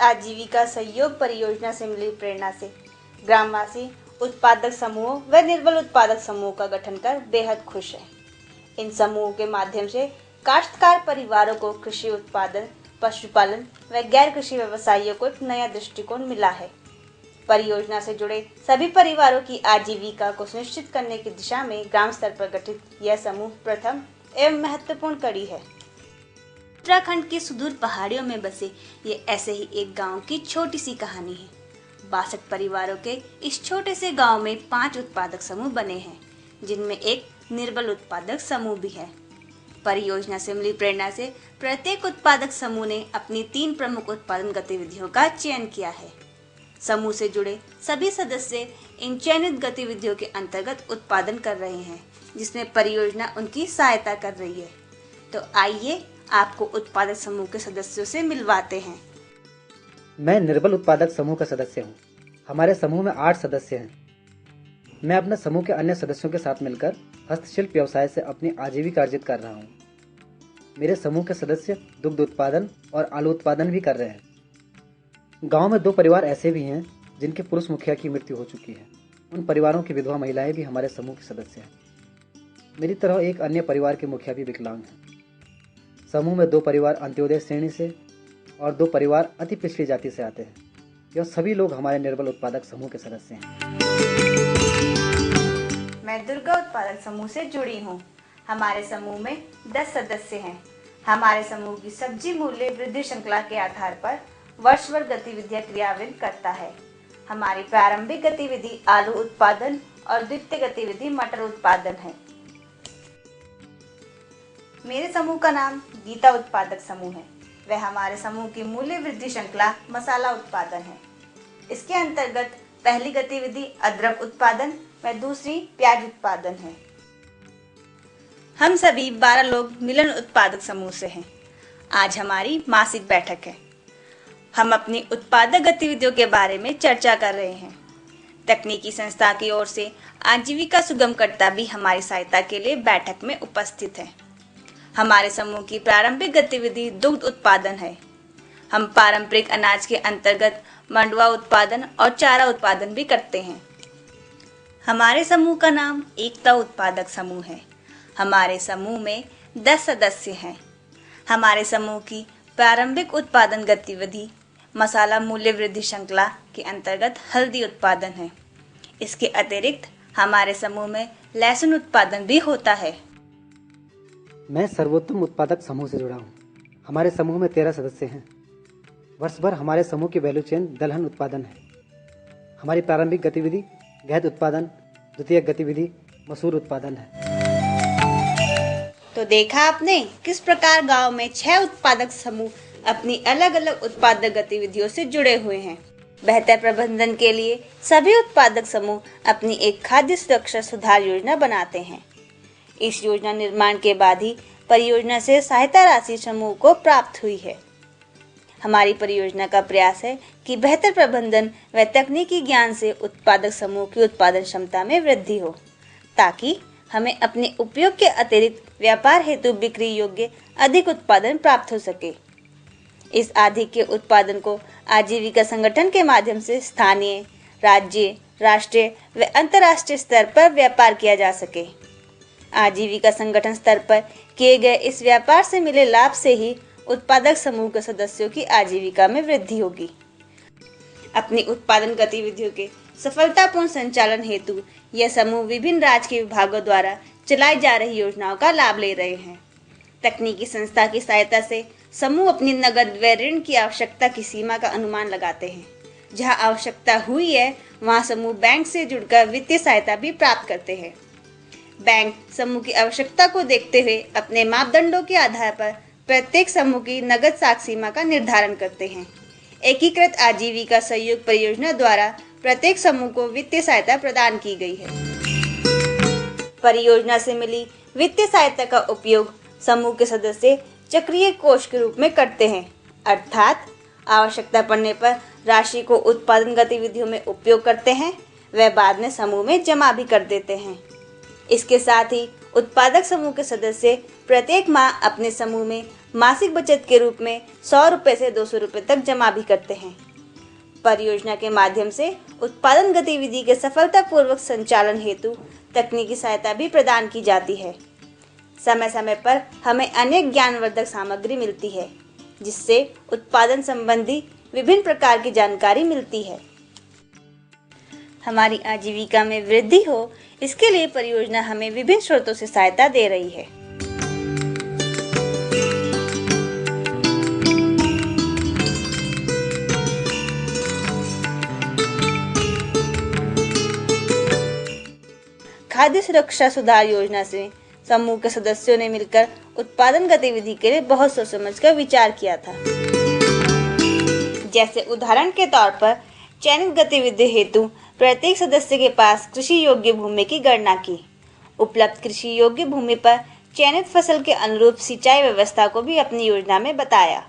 आजीविका सहयोग परियोजना से मिली प्रेरणा से ग्रामवासी उत्पादक समूहों व निर्बल उत्पादक समूह का गठन कर बेहद खुश हैं। इन समूहों के माध्यम से काश्तकार परिवारों को कृषि उत्पादन, पशुपालन व गैर कृषि व्यवसायियों को एक नया दृष्टिकोण मिला है। परियोजना से जुड़े सभी परिवारों की आजीविका को सुनिश्चित करने की दिशा में ग्राम स्तर पर गठित यह समूह प्रथम एवं महत्वपूर्ण कड़ी है। उत्तराखंड की सुदूर पहाड़ियों में बसे ये ऐसे ही एक गांव की छोटी सी कहानी है। 62 परिवारों के इस छोटे से गांव में 5 उत्पादक समूह बने हैं, जिनमें एक निर्बल उत्पादक समूह भी है। परियोजना से मिली प्रेरणा से प्रत्येक उत्पादक समूह ने अपनी 3 प्रमुख उत्पादन गतिविधियों का चयन किया है। समूह से जुड़े सभी सदस्य इन चयनित गतिविधियों के अंतर्गत उत्पादन कर रहे हैं, जिसमें परियोजना उनकी सहायता कर रही है। तो आइए आपको उत्पादक समूह के सदस्यों से मिलवाते हैं। मैं निर्बल उत्पादक समूह का सदस्य हूँ। हमारे समूह में 8 सदस्य हैं। मैं अपने समूह के अन्य सदस्यों के साथ मिलकर हस्तशिल्प व्यवसाय से अपनी आजीविका अर्जित कर रहा हूँ। मेरे समूह के सदस्य दुग्ध उत्पादन और आलू उत्पादन भी कर रहे हैं। गांव में 2 परिवार ऐसे भी हैं जिनके पुरुष मुखिया की मृत्यु हो चुकी है। उन परिवारों की विधवा महिलाएं भी हमारे समूह के सदस्य हैं। मेरी तरह एक अन्य परिवार के मुखिया भी विकलांग हैं। समूह में 2 परिवार अंत्योदय श्रेणी से और 2 परिवार अति पिछड़ी जाति से आते हैं। यह सभी लोग हमारे निर्बल उत्पादक समूह के सदस्य हैं। मैं दुर्गा उत्पादक समूह से जुड़ी हूँ। हमारे समूह में 10 सदस्य हैं। हमारे समूह की सब्जी मूल्य वृद्धि श्रृंखला के आधार पर वर्षभर गतिविधियां क्रियान्वित करता है। हमारी प्रारंभिक गतिविधि आलू उत्पादन और द्वितीय गतिविधि मटर उत्पादन है। मेरे समूह का नाम गीता उत्पादक समूह है। वह हमारे समूह की मूल्य वृद्धि श्रृंखला मसाला उत्पादन है। इसके अंतर्गत पहली गतिविधि अदरक उत्पादन व दूसरी प्याज उत्पादन है। हम सभी 12 लोग मिलन उत्पादक समूह से हैं। आज हमारी मासिक बैठक है। हम अपनी उत्पादक गतिविधियों के बारे में चर्चा कर रहे हैं। तकनीकी संस्था की ओर से आजीविका सुगमकर्ता भी हमारी सहायता के लिए बैठक में उपस्थित है। हमारे समूह की प्रारंभिक गतिविधि दुग्ध उत्पादन है। हम पारंपरिक अनाज के अंतर्गत मंडुआ उत्पादन और चारा उत्पादन भी करते हैं। हमारे समूह का नाम एकता उत्पादक समूह है। हमारे समूह में 10 सदस्य हैं। हमारे समूह की प्रारंभिक उत्पादन गतिविधि मसाला मूल्य वृद्धि श्रृंखला के अंतर्गत हल्दी उत्पादन है। इसके अतिरिक्त हमारे समूह में लहसुन उत्पादन भी होता है। मैं सर्वोत्तम उत्पादक समूह से जुड़ा हूँ। हमारे समूह में 13 सदस्य हैं। वर्ष भर हमारे समूह की वैल्यू चेन दलहन उत्पादन है। हमारी प्रारंभिक गतिविधि गहत उत्पादन, द्वितीय गतिविधि मसूर उत्पादन है। तो देखा आपने किस प्रकार गांव में 6 उत्पादक समूह अपनी अलग अलग उत्पादक गतिविधियों से जुड़े हुए हैं। बेहतर प्रबंधन के लिए सभी उत्पादक समूह अपनी एक खाद्य सुरक्षा सुधार योजना बनाते हैं। इस योजना निर्माण के बाद ही परियोजना से सहायता राशि समूह को प्राप्त हुई है। हमारी परियोजना का प्रयास है कि बेहतर प्रबंधन व तकनीकी ज्ञान से उत्पादक समूह की उत्पादन क्षमता में वृद्धि हो, ताकि हमें अपने उपयोग के अतिरिक्त व्यापार हेतु बिक्री योग्य अधिक उत्पादन प्राप्त हो सके। इस अधिक के उत्पादन को आजीविका संगठन के माध्यम से स्थानीय, राज्य, राष्ट्रीय व अंतर्राष्ट्रीय स्तर पर व्यापार किया जा सके। आजीविका संगठन स्तर पर किए गए इस व्यापार से मिले लाभ से ही उत्पादक समूह के सदस्यों की आजीविका में वृद्धि होगी। अपनी उत्पादन गतिविधियों के सफलतापूर्ण संचालन हेतु यह समूह विभिन्न राज्य के विभागों द्वारा चलाई जा रही योजनाओं का लाभ ले रहे हैं। तकनीकी संस्था की सहायता से समूह अपनी नगद व ऋण की आवश्यकता की सीमा का अनुमान लगाते हैं। जहां आवश्यकता हुई है वहां समूह बैंक से जुड़कर वित्तीय सहायता भी प्राप्त करते हैं। बैंक समूह की आवश्यकता को देखते हुए अपने मापदंडों के आधार पर प्रत्येक समूह की नगद साख सीमा का निर्धारण करते हैं। एकीकृत आजीविका सहयोग परियोजना द्वारा प्रत्येक समूह को वित्तीय सहायता प्रदान की गई है। परियोजना से मिली वित्तीय सहायता का उपयोग समूह के सदस्य चक्रीय कोष के रूप में करते हैं, अर्थात आवश्यकता पड़ने पर राशि को उत्पादन गतिविधियों में उपयोग करते हैं व बाद में समूह में जमा भी कर देते हैं। इसके साथ ही उत्पादक समूह के सदस्य प्रत्येक माह अपने समूह में मासिक बचत के रूप में 100 रुपए से 200 रुपए तक जमा भी करते हैं। परियोजना के माध्यम से उत्पादन गतिविधि के सफलतापूर्वक संचालन हेतु तकनीकी सहायता भी प्रदान की जाती है। समय समय पर हमें अनेक ज्ञानवर्धक सामग्री मिलती है, जिससे उत्पादन संबंधी विभिन्न प्रकार की जानकारी मिलती है। हमारी आजीविका में वृद्धि हो, इसके लिए परियोजना हमें विभिन्न स्रोतों से सहायता दे रही है। खाद्य सुरक्षा सुधार योजना से समूह के सदस्यों ने मिलकर उत्पादन गतिविधि के लिए बहुत सोच समझ कर विचार किया था। जैसे उदाहरण के तौर पर चयनित गतिविधि हेतु प्रत्येक सदस्य के पास कृषि योग्य भूमि की गणना की, उपलब्ध कृषि योग्य भूमि पर चयनित फसल के अनुरूप सिंचाई व्यवस्था को भी अपनी योजना में बताया।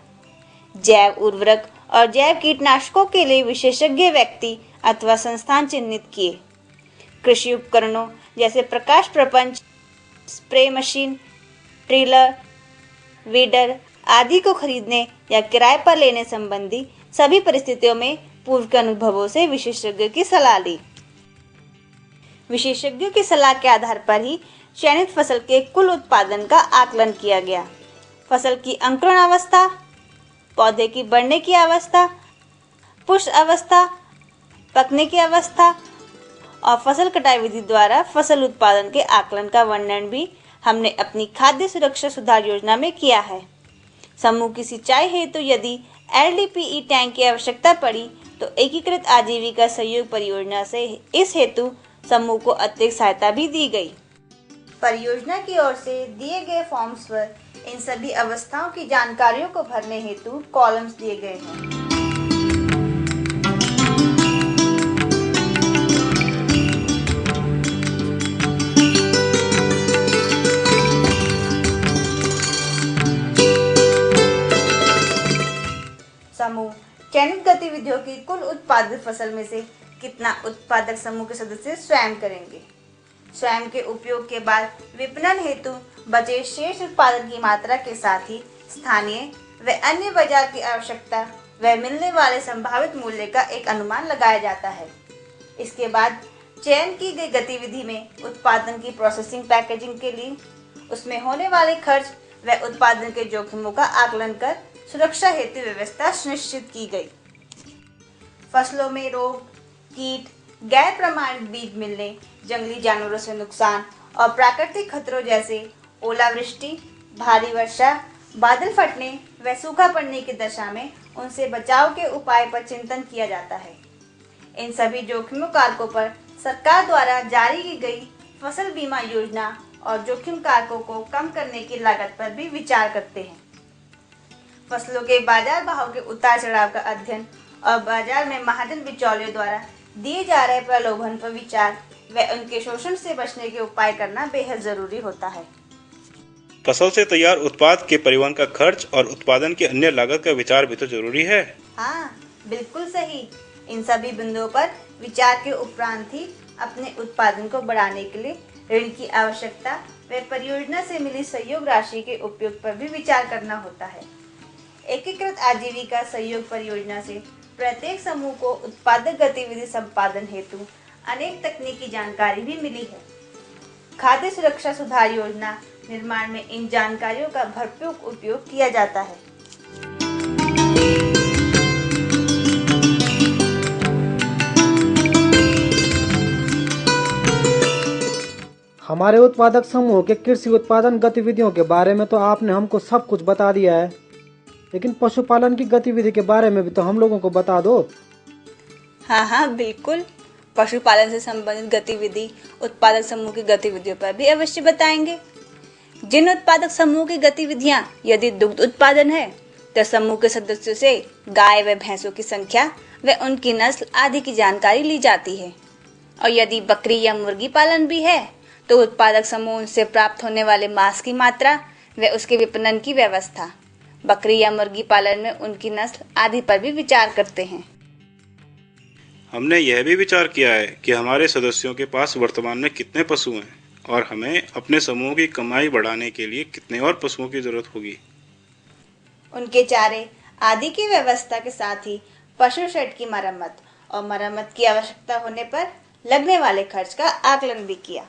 जैव उर्वरक और जैव कीटनाशकों के लिए विशेषज्ञ व्यक्ति अथवा संस्थान चिन्हित किए। कृषि उपकरणों जैसे प्रकाश प्रपंच, स्प्रे मशीन, ट्रिलर, वीडर आदि को खरीदने या किराए पर लेने संबंधी सभी परिस्थितियों में पूर्व के अनुभवों से विशेषज्ञों की सलाह ली। विशेषज्ञों की सलाह के आधार पर ही चयनित फसल के कुल उत्पादन का आकलन किया गया। फसल की अंकुरण अवस्था, पौधे की बढ़ने की अवस्था, पुष्प अवस्था, पकने की अवस्था और फसल कटाई विधि द्वारा फसल उत्पादन के आकलन का वर्णन भी हमने अपनी खाद्य सुरक्षा सुधार योजना में किया है। समूह की सिंचाई हेतु यदि LDPE टैंक की आवश्यकता पड़ी तो एकीकृत आजीविका सहयोग परियोजना से इस हेतु समूह को अतिरिक्त सहायता भी दी गई। परियोजना की ओर से दिए गए फॉर्म्स पर इन सभी अवस्थाओं की जानकारियों को भरने हेतु कॉलम्स दिए गए हैं। समूह चयनित गतिविधियों की कुल उत्पादित फसल में से कितना उत्पादक समूह के सदस्य स्वयं करेंगे। स्वयं के उपयोग के बाद विपणन हेतु बचे शेष उत्पादन की मात्रा के साथ ही स्थानीय व अन्य बाजार की आवश्यकता व मिलने वाले संभावित मूल्य का एक अनुमान लगाया जाता है। इसके बाद चयन की गई गतिविधि में उत्पादन की प्रोसेसिंग पैकेजिंग के लिए उसमें होने वाले खर्च व उत्पादन के जोखिमों का आकलन कर सुरक्षा हेतु व्यवस्था सुनिश्चित की गई। फसलों में रोग, कीट, गैर प्रमाणित बीज मिलने, जंगली जानवरों से नुकसान और प्राकृतिक खतरों जैसे ओलावृष्टि, भारी वर्षा, बादल फटने व सूखा पड़ने की दशा में उनसे बचाव के उपाय पर चिंतन किया जाता है। इन सभी जोखिमों कारकों पर सरकार द्वारा जारी की गई फसल बीमा योजना और जोखिम कारकों को कम करने की लागत पर भी विचार करते हैं। फसलों के बाजार भाव के उतार चढ़ाव का अध्ययन और बाजार में महाजन बिचौलियों द्वारा दिए जा रहे प्रलोभन पर विचार व उनके शोषण से बचने के उपाय करना बेहद जरूरी होता है। फसल से तैयार उत्पाद के परिवहन का खर्च और उत्पादन की अन्य लागत का विचार भी तो जरूरी है। हाँ, बिल्कुल सही। इन सभी बिंदुओं पर विचार के उपरांत ही अपने उत्पादन को बढ़ाने के लिए ऋण की आवश्यकता व परियोजना से मिली सहयोग राशि के उपयोग पर भी विचार करना होता है। एकीकृत आजीविका सहयोग परियोजना से प्रत्येक समूह को उत्पादक गतिविधि संपादन हेतु अनेक तकनीकी जानकारी भी मिली है। खाद्य सुरक्षा सुधार योजना निर्माण में इन जानकारियों का भरपूर उपयोग किया जाता है। हमारे उत्पादक समूह के कृषि उत्पादन गतिविधियों के बारे में तो आपने हमको सब कुछ बता दिया है, लेकिन पशुपालन की गतिविधि के बारे में भी तो हम लोगों को बता दो। हाँ, बिल्कुल। पशुपालन से संबंधित गतिविधि उत्पादक समूह की गतिविधियों पर भी अवश्य बताएंगे। जिन उत्पादक समूह की गतिविधियां यदि दुग्ध उत्पादन है तो समूह के सदस्यों से गाय व भैंसों की संख्या व उनकी नस्ल आदि की जानकारी ली जाती है, और यदि बकरी या मुर्गी पालन भी है तो उत्पादक समूह उनसे प्राप्त होने वाले मांस की मात्रा व उसके विपणन की व्यवस्था, बकरी या मुर्गी पालन में उनकी नस्ल आदि पर भी विचार करते हैं। हमने यह भी विचार किया है कि हमारे सदस्यों के पास वर्तमान में कितने पशु हैं और हमें अपने समूह की कमाई बढ़ाने के लिए कितने और पशुओं की जरूरत होगी। उनके चारे आदि की व्यवस्था के साथ ही पशु शेड की मरम्मत और मरम्मत की आवश्यकता होने पर लगने वाले खर्च का आकलन भी किया।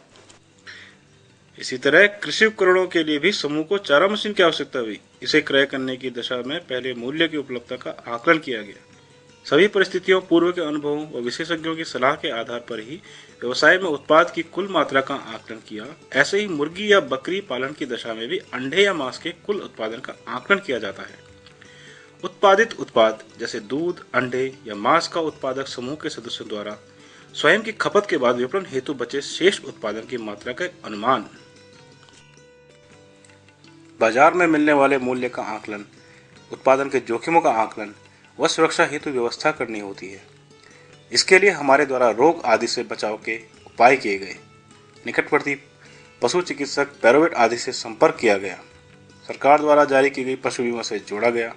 इसी तरह कृषि उपकरणों के लिए भी समूह को चारा मशीन की आवश्यकता हुई। इसे क्रय करने की दशा में पहले मूल्य की उपलब्धता का आकलन किया गया। सभी परिस्थितियों, पूर्व के अनुभवों व विशेषज्ञों की सलाह के आधार पर ही व्यवसाय में उत्पाद की कुल मात्रा का आकलन किया। ऐसे ही मुर्गी या बकरी पालन की दशा में भी अंडे या मांस के कुल उत्पादन का आकलन किया जाता है। उत्पादित उत्पाद जैसे दूध, अंडे या मांस का उत्पादक समूह के सदस्यों द्वारा स्वयं की खपत के बाद विपणन हेतु बचे शेष उत्पादन की मात्रा का अनुमान, बाजार में मिलने वाले मूल्य का आकलन, उत्पादन के जोखिमों का आकलन व सुरक्षा हेतु व्यवस्था करनी होती है। इसके लिए हमारे द्वारा रोग आदि से बचाव के उपाय किए गए। निकटवर्ती पशु चिकित्सक, पैरोवेट आदि से संपर्क किया गया। सरकार द्वारा जारी की गई पशु बीमा से जोड़ा गया।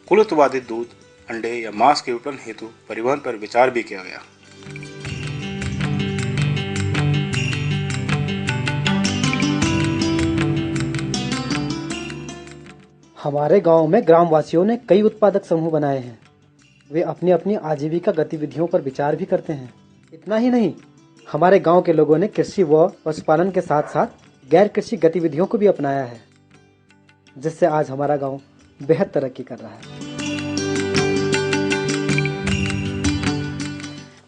कुल उत्पादित दूध, अंडे या मांस के विपणन हेतु परिवहन पर विचार भी किया गया। हमारे गांव में ग्रामवासियों ने कई उत्पादक समूह बनाए हैं। वे अपनी अपनी आजीविका गतिविधियों पर विचार भी करते हैं। इतना ही नहीं, हमारे गांव के लोगों ने कृषि व पशुपालन के साथ साथ गैर कृषि गतिविधियों को भी अपनाया है, जिससे आज हमारा गांव बेहद तरक्की कर रहा है।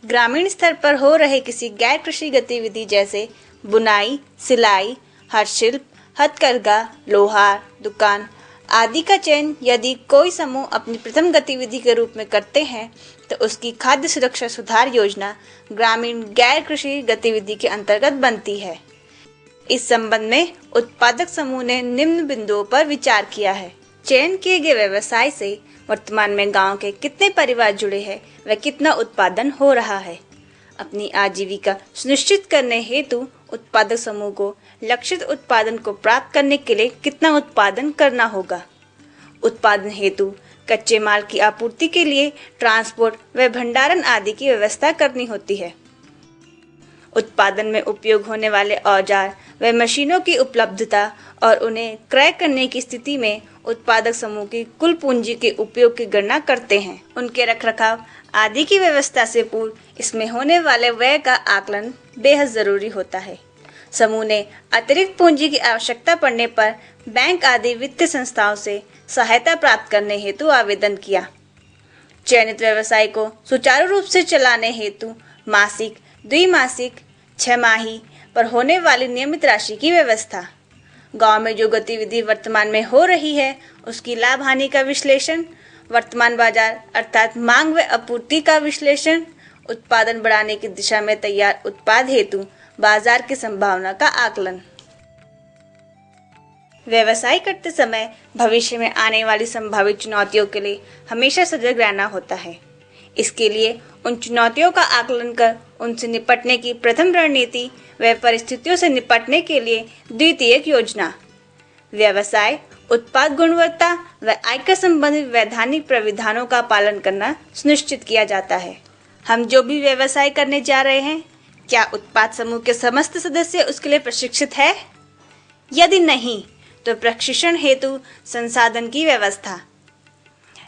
ग्रामीण स्तर पर हो रहे किसी गैर कृषि गतिविधि जैसे बुनाई, सिलाई, हस्तशिल्प, हथकरघा, लोहार, दुकान आदि का चयन यदि कोई समूह अपनी प्रथम गतिविधि के रूप में करते हैं तो उसकी खाद्य सुरक्षा सुधार योजना ग्रामीण गैर कृषि गतिविधि के अंतर्गत बनती है। इस संबंध में उत्पादक समूह ने निम्न बिंदुओं पर विचार किया है। चयन किए गए व्यवसाय से वर्तमान में गांव के कितने परिवार जुड़े हैं व कितना उत्पादन हो रहा है। अपनी आजीविका सुनिश्चित करने हेतु उत्पादक समूह को लक्षित उत्पादन को प्राप्त करने के लिए कितना उत्पादन करना होगा। उत्पादन हेतु कच्चे माल की आपूर्ति के लिए ट्रांसपोर्ट व भंडारण आदि की व्यवस्था करनी होती है। उत्पादन में उपयोग होने वाले औजार व मशीनों की उपलब्धता और उन्हें क्रय करने की स्थिति में उत्पादक समूह की कुल पूंजी के उपयोग की गणना करते हैं। उनके रखरखाव आदि की व्यवस्था से पूर्व इसमें होने वाले व्यय का आकलन बेहद जरूरी होता है। समूह ने अतिरिक्त पूंजी की आवश्यकता पड़ने पर बैंक आदि वित्तीय संस्थाओं से सहायता प्राप्त करने हेतु आवेदन किया। चयनित व्यवसाय को सुचारू रूप से चलाने हेतु मासिक, द्विमासिक, छमाही पर होने वाली नियमित राशि की व्यवस्था, गांव में जो गतिविधि वर्तमान में हो रही है उसकी लाभ हानि का विश्लेषण, वर्तमान बाजार अर्थात मांग व आपूर्ति का विश्लेषण, उत्पादन बढ़ाने की दिशा में तैयार उत्पाद हेतु बाजार की संभावना का आकलन। व्यवसाय करते समय भविष्य में आने वाली संभावित चुनौतियों के लिए हमेशा सजग रहना होता है। इसके लिए उन चुनौतियों का आकलन कर उनसे निपटने की प्रथम रणनीति व परिस्थितियों से निपटने के लिए द्वितीयक योजना, व्यवसाय, उत्पाद गुणवत्ता व आयकर संबंधित वैधानिक प्राविधानों का पालन करना सुनिश्चित किया जाता है। हम जो भी व्यवसाय करने जा रहे हैं, क्या उत्पाद समूह के समस्त सदस्य उसके लिए प्रशिक्षित है? यदि नहीं तो प्रशिक्षण हेतु संसाधन की व्यवस्था।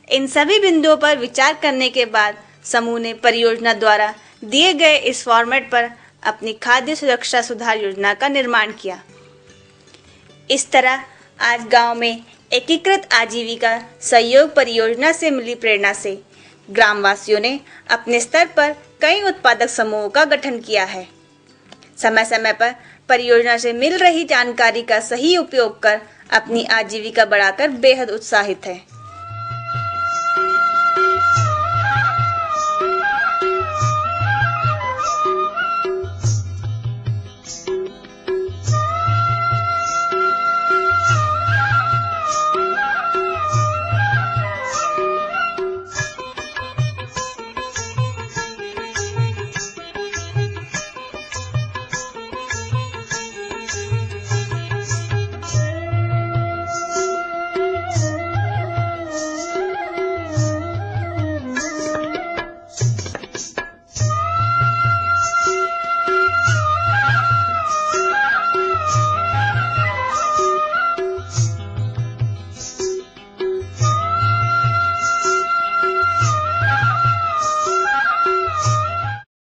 इन सभी बिंदुओं पर विचार करने के बाद समूह ने परियोजना द्वारा दिए गए इस फॉर्मेट पर अपनी खाद्य सुरक्षा सुधार योजना का निर्माण किया। इस तरह आज गांव में एकीकृत आजीविका सहयोग परियोजना से मिली प्रेरणा से ग्रामवासियों ने अपने स्तर पर कई उत्पादक समूहों का गठन किया है। समय समय पर परियोजना से मिल रही जानकारी का सही उपयोग कर अपनी आजीविका बढ़ाकर बेहद उत्साहित है।